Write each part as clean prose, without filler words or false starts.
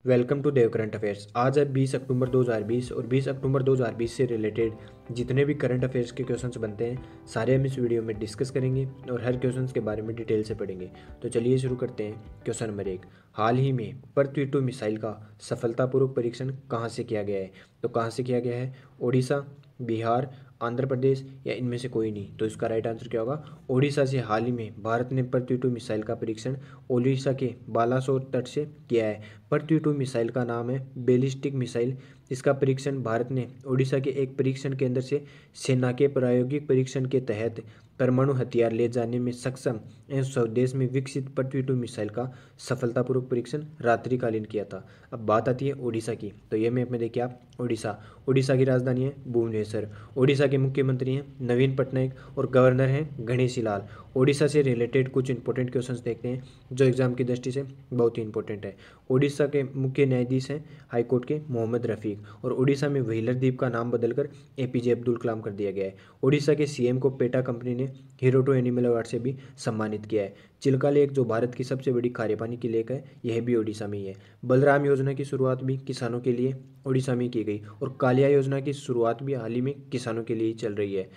Welcome to Dev current affairs. आज है 20 अक्टूबर 2020 और 20 अक्टूबर 2020 से रिलेटेड जितने भी करंट अफेयर्स के क्वेश्चंस बनते हैं सारे हम इस वीडियो में डिस्कस करेंगे और हर क्वेश्चंस के बारे में डिटेल से पढ़ेंगे। तो चलिए शुरू करते हैं। क्वेश्चन नंबर 1, हाल ही में पृथ्वी-2 मिसाइल का सफलतापूर्वक परीक्षण कहाँ से किया गया है? तो कहाँ से किया गया है? ओडिशा, बिहार, आंध्र प्रदेश या इनमें से कोई नहीं। तो इसका राइट आंसर क्या होगा? ओडिशा से हाल ही में भारत ने पृथ्वी-2 मिसाइल का परीक्षण ओडिशा के बालासोर तट से किया है। पृथ्वी-2 मिसाइल का नाम है बैलिस्टिक मिसाइल। इसका परीक्षण भारत ने ओडिशा के एक परीक्षण केंद्र से सेना के प्रायोगिक परीक्षण के तहत परमाणु हथियार ले जाने में सक्षम एवं स्वदेश में विकसित पृथ्वी-2 मिसाइल का सफलतापूर्वक परीक्षण रात्रिकालीन किया था। अब बात आती है ओडिशा की। तो ये मैप में देखिए आप, ओडिशा की राजधानी है भुवनेश्वर। ओडिशा के मुख्यमंत्री हैं नवीन पटनायक और गवर्नर हैं गणेशी लाल। ओडिशा से रिलेटेड कुछ इंपॉर्टेंट क्वेश्चंस देखते हैं जो एग्जाम की दृष्टि से बहुत ही इंपॉर्टेंट है। ओडिशा के मुख्य न्यायाधीश हैं हाईकोर्ट के मोहम्मद रफीक और ओडिशा में व्हीलर द्वीप का नाम बदलकर एपीजे अब्दुल कलाम कर दिया गया है। ओडिशा के सीएम को पेटा कंपनी ने हीरो टू एनिमल अवार्ड से भी सम्मानित किया है। चिल्का लेक जो भारत की सबसे बड़ी खारे पानी की लेक है, यह भी ओडिशा में ही है। बलराम योजना की शुरुआत भी किसानों के लिए ओडिशा में की गई और कालिया योजना की शुरुआत भी हाल ही में किसानों के लिए ही चल रही है।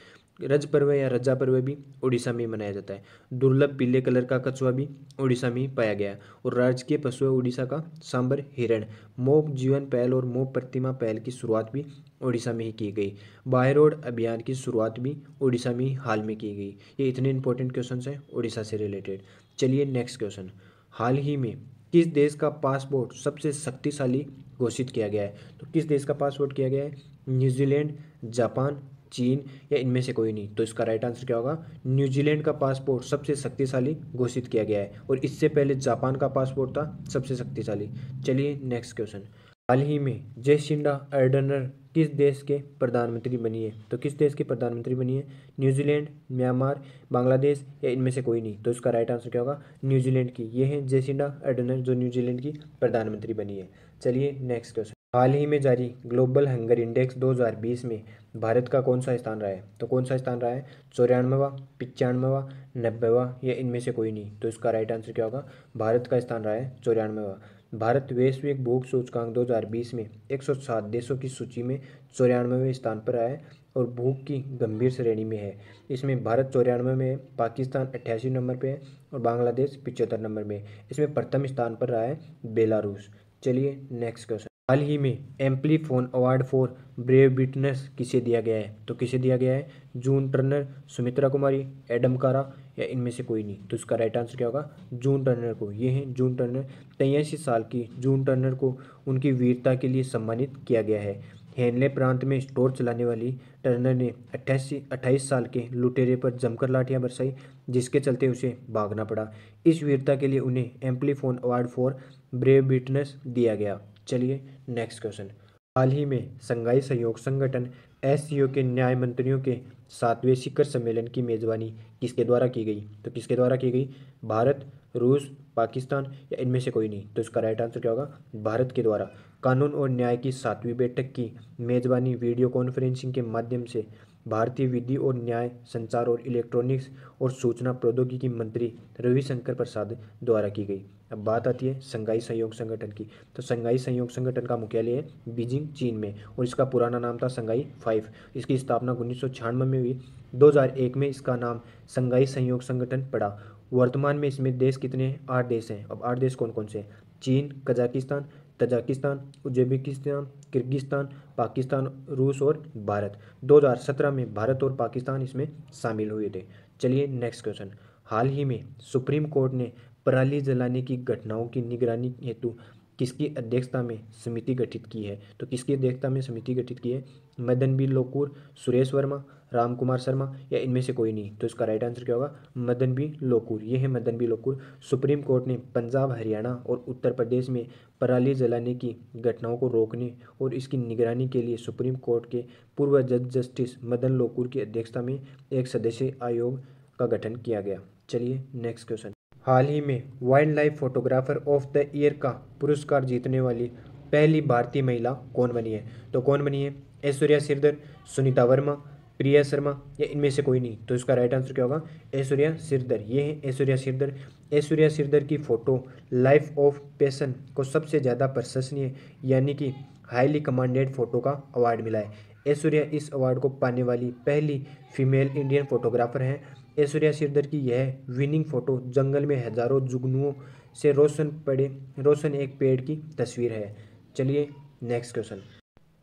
रज पर्व या रजा पर्व भी ओडिशा में ही मनाया जाता है। दुर्लभ पीले कलर का कछुआ भी ओडिशा में ही पाया गया और राजकीय पशु है ओडिशा का सांबर हिरण। मोब जीवन पहल और मोब प्रतिमा पहल की शुरुआत भी ओडिशा में ही की गई। बाय रोड अभियान की शुरुआत भी ओडिशा में ही हाल में की गई। ये इतने इंपॉर्टेंट क्वेश्चन हैं ओडिशा से रिलेटेड। चलिए नेक्स्ट क्वेश्चन, हाल ही में किस देश का पासपोर्ट सबसे शक्तिशाली घोषित किया गया है? तो किस देश का पासपोर्ट किया गया है? न्यूजीलैंड, जापान, चीन या इनमें से कोई नहीं। तो इसका राइट आंसर क्या होगा? न्यूजीलैंड का पासपोर्ट सबसे शक्तिशाली घोषित किया गया है और इससे पहले जापान का पासपोर्ट था सबसे शक्तिशाली। चलिए नेक्स्ट क्वेश्चन, हाल ही में जेसिंडा अर्डर्न किस देश के प्रधानमंत्री बनी है? तो किस देश के प्रधानमंत्री बनी है? न्यूजीलैंड, म्यांमार, बांग्लादेश या इनमें से कोई नहीं। तो इसका राइट आंसर क्या होगा? न्यूजीलैंड की। ये है जेसिंडा अर्डर्न जो न्यूजीलैंड की प्रधानमंत्री बनी है। चलिए नेक्स्ट क्वेश्चन, हाल ही में जारी ग्लोबल हंगर इंडेक्स 2020 में भारत का कौन सा स्थान रहा है? तो कौन सा स्थान रहा है? 94वां, 95वां, 90वां या इनमें से कोई नहीं। तो इसका राइट आंसर क्या होगा? भारत का स्थान रहा है 94वां। भारत वैश्विक भूख सूचकांक 2020 में 107 देशों की सूची में 94वें स्थान पर आया है और भूख की गंभीर श्रेणी में है। इसमें भारत 94 में है, पाकिस्तान 88 नंबर पे है और बांग्लादेश 75 नंबर में है। इसमें प्रथम स्थान पर रहा है बेलारूस। चलिए नेक्स्ट क्वेश्चन, हाल ही में एम्पलीफोन अवार्ड फॉर ब्रेव विटनेस किसे दिया गया है? तो किसे दिया गया है? जून टर्नर, सुमित्रा कुमारी, एडम कारा या इनमें से कोई नहीं। तो इसका राइट आंसर क्या होगा? जून टर्नर को। ये हैं जून टर्नर। 83 साल की जून टर्नर को उनकी वीरता के लिए सम्मानित किया गया है। हेनले प्रांत में स्टोर चलाने वाली टर्नर ने 28 साल के लुटेरे पर जमकर लाठियां बरसाई, जिसके चलते उसे भागना पड़ा। इस वीरता के लिए उन्हें एम्पलीफोन अवार्ड फॉर ब्रेव विटनेस दिया गया। चलिए नेक्स्ट क्वेश्चन, हाल ही में संघाई सहयोग संगठन एससीओ के न्याय मंत्रियों के 7वें शिखर सम्मेलन की मेजबानी किसके द्वारा की गई? तो किसके द्वारा की गई? भारत, रूस, पाकिस्तान या इनमें से कोई नहीं। तो इसका राइट आंसर क्या होगा? भारत के द्वारा। कानून और न्याय की 7वीं बैठक की मेजबानी वीडियो कॉन्फ्रेंसिंग के माध्यम से भारतीय विधि और न्याय, संचार और इलेक्ट्रॉनिक्स और सूचना प्रौद्योगिकी मंत्री रविशंकर प्रसाद द्वारा की गई। अब बात आती है संघाई सहयोग संगठन की। तो संघाई सहयोग संगठन का मुख्यालय है बीजिंग, चीन में और इसका पुराना नाम था संघाई 5। इसकी स्थापना 1996 में हुई। 2001 में इसका नाम संघाई सहयोग संगठन पड़ा। वर्तमान में इसमें देश कितने हैं? 8 देश हैं। अब 8 देश कौन कौन से हैं? चीन, Kazakhstan, Tajikistan, Uzbekistan, Kyrgyzstan, Pakistan, रूस और भारत। 2017 में भारत और पाकिस्तान इसमें शामिल हुए थे। चलिए नेक्स्ट क्वेश्चन, हाल ही में सुप्रीम कोर्ट ने पराली जलाने की घटनाओं की निगरानी हेतु किसकी अध्यक्षता में समिति गठित की है? तो किसकी अध्यक्षता में समिति गठित की है? मदन बी लोकुर, सुरेश वर्मा, राम कुमार शर्मा या इनमें से कोई नहीं। तो इसका राइट आंसर क्या होगा? मदन बी लोकुर। ये है Madan B Lokur. Supreme Court ने पंजाब, हरियाणा और उत्तर प्रदेश में पराली जलाने की घटनाओं को रोकने और इसकी निगरानी के लिए सुप्रीम कोर्ट के पूर्व जज जस्टिस मदन लोकुर की अध्यक्षता में एक सदस्यीय आयोग का गठन किया गया। चलिए नेक्स्ट क्वेश्चन, हाल ही में wild life photographer of the year का पुरस्कार जीतने वाली पहली भारतीय महिला कौन बनी है? तो कौन बनी है? ऐश्वर्या सिरदर, सुनीता वर्मा, प्रिया शर्मा या इनमें से कोई नहीं? तो इसका राइट आंसर क्या होगा? ऐश्वर्या सिरदर। ये है ऐश्वर्या सिरदर। ऐश्वर्या सिरदर की फ़ोटो लाइफ ऑफ पैशन को सबसे ज़्यादा प्रशंसनीय यानी कि हाईली कमांडेड फ़ोटो का अवार्ड मिला है। ऐश्वर्या इस अवार्ड को पाने वाली पहली फीमेल इंडियन फोटोग्राफर हैं। ऐश्वर्या सिरदर की यह विनिंग फ़ोटो जंगल में हजारों जुगनुओं से रोशन एक पेड़ की तस्वीर है। चलिए नेक्स्ट क्वेश्चन।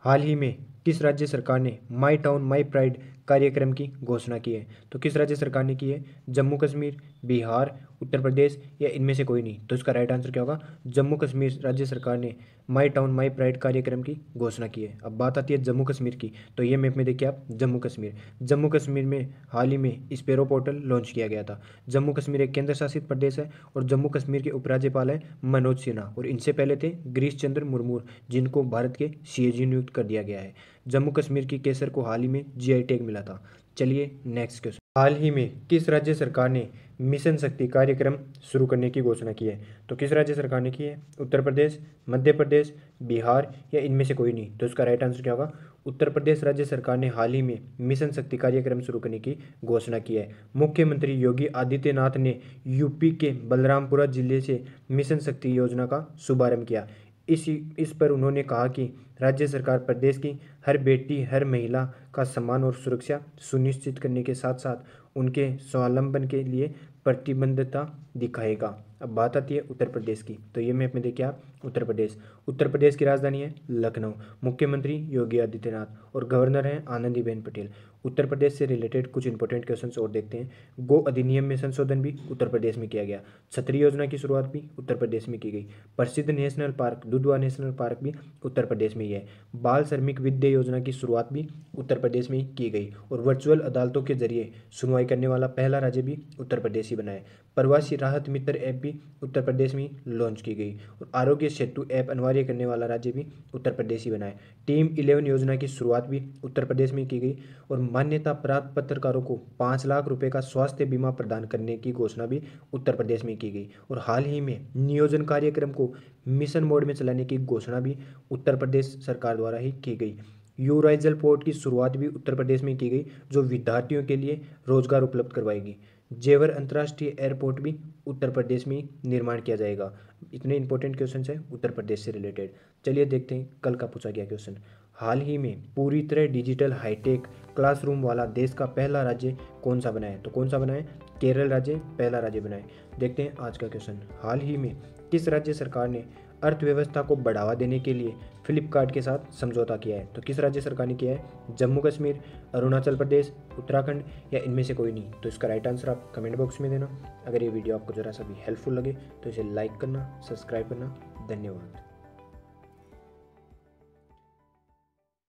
हाल ही में किस राज्य सरकार ने माई टाउन माई प्राइड कार्यक्रम की घोषणा की है? तो किस राज्य सरकार ने की है? जम्मू कश्मीर, बिहार, उत्तर प्रदेश या इनमें से कोई नहीं? तो इसका राइट आंसर क्या होगा? जम्मू कश्मीर राज्य सरकार ने माई टाउन माई प्राइड कार्यक्रम की घोषणा की है। अब बात आती है जम्मू कश्मीर की, तो ये मैप में देखिए आप जम्मू कश्मीर। जम्मू कश्मीर में हाल ही में स्पेरो पोर्टल लॉन्च किया गया था। जम्मू कश्मीर एक केंद्र शासित प्रदेश है और जम्मू कश्मीर के उपराज्यपाल है मनोज सिन्हा, और इनसे पहले थे गिरीश चंद्र मुर्मू, जिनको भारत के सीएजी नियुक्त कर दिया गया है। जम्मू कश्मीर की केसर को हाल ही में जीआई टैग मिला था। चलिए नेक्स्ट क्वेश्चन। हाल ही में किस राज्य सरकार ने मिशन शक्ति कार्यक्रम शुरू करने की घोषणा की है? तो किस राज्य सरकार ने की है? उत्तर प्रदेश, मध्य प्रदेश, बिहार या इनमें से कोई नहीं? तो इसका राइट आंसर क्या होगा? उत्तर प्रदेश राज्य सरकार ने हाल ही में मिशन शक्ति कार्यक्रम शुरू करने की घोषणा की है। मुख्यमंत्री योगी आदित्यनाथ ने यूपी के बलरामपुरा जिले से मिशन शक्ति योजना का शुभारंभ किया। इस पर उन्होंने कहा कि राज्य सरकार प्रदेश की हर बेटी हर महिला का सम्मान और सुरक्षा सुनिश्चित करने के साथ साथ उनके स्वावलंबन के लिए प्रतिबद्धता दिखाएगा। अब बात आती है उत्तर प्रदेश की, तो ये मैप में देखिए आप उत्तर प्रदेश की राजधानी है लखनऊ। मुख्यमंत्री योगी आदित्यनाथ और गवर्नर हैं आनंदीबेन पटेल। उत्तर प्रदेश से रिलेटेड कुछ इंपॉर्टेंट क्वेश्चंस और देखते हैं। गो अधिनियम में संशोधन भी उत्तर प्रदेश में किया गया। छतरी योजना की शुरुआत भी उत्तर प्रदेश में की गई। प्रसिद्ध national park Dudhwa national park भी उत्तर प्रदेश में ही है। बाल श्रमिक विद्या योजना की शुरुआत भी उत्तर प्रदेश में ही की गई और वर्चुअल अदालतों के जरिए सुनवाई करने वाला पहला राज्य भी उत्तर प्रदेश ही बना है। प्रवासी राहत मित्र ऐप भी उत्तर प्रदेश में ही लॉन्च की गई और आरोग्य सेतु ऐप अनिवार्य करने वाला राज्य भी उत्तर प्रदेश ही बना है। टीम 11 योजना की शुरुआत भी उत्तर प्रदेश में की गई और मान्यता प्राप्त पत्रकारों को 5 लाख रुपए का स्वास्थ्य बीमा प्रदान करने की घोषणा भी उत्तर प्रदेश में की गई और हाल ही में नियोजन कार्यक्रम को मिशन मोड में चलाने की घोषणा भी उत्तर प्रदेश सरकार द्वारा ही की गई। यूराइजल पोर्ट की शुरुआत भी उत्तर प्रदेश में की गई, जो विद्यार्थियों के लिए रोजगार उपलब्ध करवाएगी। जेवर अंतर्राष्ट्रीय एयरपोर्ट भी उत्तर प्रदेश में ही निर्माण किया जाएगा। इतने इंपॉर्टेंट क्वेश्चन हैं उत्तर प्रदेश से रिलेटेड। चलिए देखते हैं कल का पूछा गया क्वेश्चन। हाल ही में पूरी तरह डिजिटल हाईटेक क्लासरूम वाला देश का पहला राज्य कौन सा बना है? तो कौन सा बना है? केरल राज्य पहला राज्य बना है। देखते हैं आज का क्वेश्चन। हाल ही में किस राज्य सरकार ने अर्थव्यवस्था को बढ़ावा देने के लिए फ्लिपकार्ट के साथ समझौता किया है? तो किस राज्य सरकार ने किया है? जम्मू कश्मीर, अरुणाचल प्रदेश, उत्तराखंड या इनमें से कोई नहीं? तो इसका राइट आंसर आप कमेंट बॉक्स में देना। अगर ये वीडियो आपको ज़रा सा भी हेल्पफुल लगे तो इसे लाइक करना, सब्सक्राइब करना। धन्यवाद।